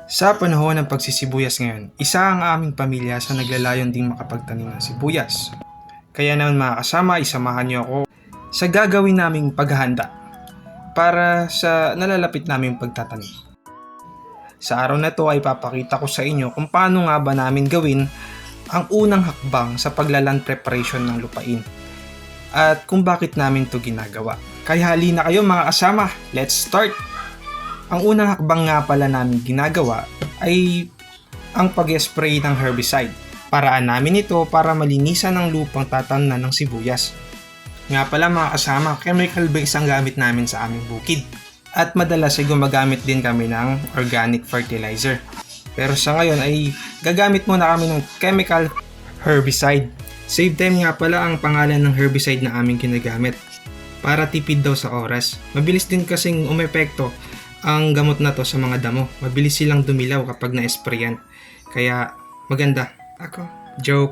Sa panahon ng pagsisibuyas ngayon, isa ang aming pamilya sa naglalayon ding makapagtanim ng sibuyas. Kaya naman mga kasama, isamahan niyo ako sa gagawin naming paghahanda para sa nalalapit naming pagtatanim. Sa araw na to ay papakita ko sa inyo kung paano nga ba namin gawin ang unang hakbang sa paglaland preparation ng lupain at kung bakit namin to ginagawa. Kaya halina kayo mga kasama, let's start! Ang unang hakbang nga pala namin ginagawa ay ang pag-spray ng herbicide. Paraan namin ito para malinisan ang lupang tatamnan ng sibuyas. Nga pala mga kasama, chemical base ang gamit namin sa aming bukid. At madalas ay gumagamit din kami ng organic fertilizer. Pero sa ngayon ay gagamit muna kami ng chemical herbicide. Save time nga pala ang pangalan ng herbicide na aming ginagamit. Para tipid daw sa oras. Mabilis din kasing umepekto ang gamot na to sa mga damo. Mabilis silang dumilaw kapag na-sprayan. Kaya maganda.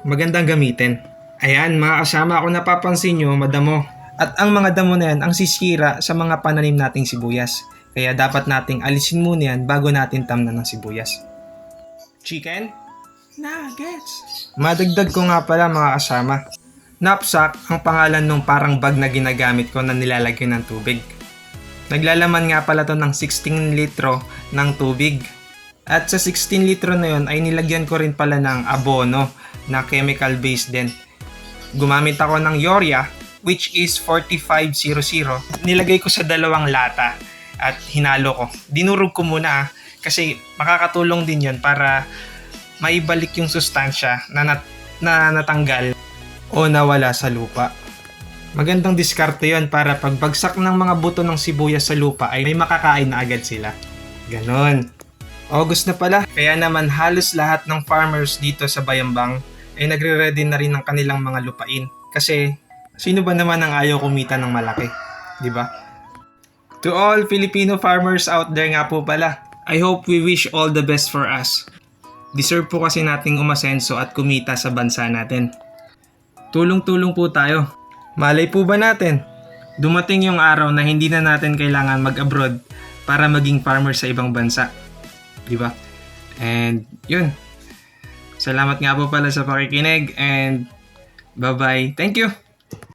Magandang gamitin. Ayan mga kasama, kung napapansin nyo, madamo. At ang mga damo na yan ang sisira sa mga pananim nating sibuyas. Kaya dapat nating alisin muna yan bago natin tamnan ng sibuyas. Chicken? Nuggets! Madagdag ko nga pala mga kasama. Knapsack ang pangalan nung parang bag na ginagamit ko na nilalagyan ng tubig. Naglalaman nga pala to ng 16 litro ng tubig. At sa 16 litro na yun ay nilagyan ko rin pala ng abono na chemical based din. Gumamit ako ng Urea which is 4500. Nilagay ko sa 2 lata at hinalo ko. Dinurog ko muna kasi makakatulong din yun para maibalik yung sustansya na natanggal o nawala sa lupa. Magandang diskarte yon para pagbagsak ng mga buto ng sibuyas sa lupa ay may makakain na agad sila. Ganon. August na pala, kaya naman halos lahat ng farmers dito sa Bayambang ay nagre-ready na rin ng kanilang mga lupain. Kasi sino ba naman ang ayaw kumita ng malaki? Di ba? To all Filipino farmers out there nga po pala, I hope we wish all the best for us. Deserve po kasi nating umasenso at kumita sa bansa natin. Tulong-tulong po tayo. Malay po ba natin, dumating yung araw na hindi na natin kailangan mag-abroad para maging farmer sa ibang bansa. Diba? And yun. Salamat nga po pala sa pakikinig and bye-bye. Thank you!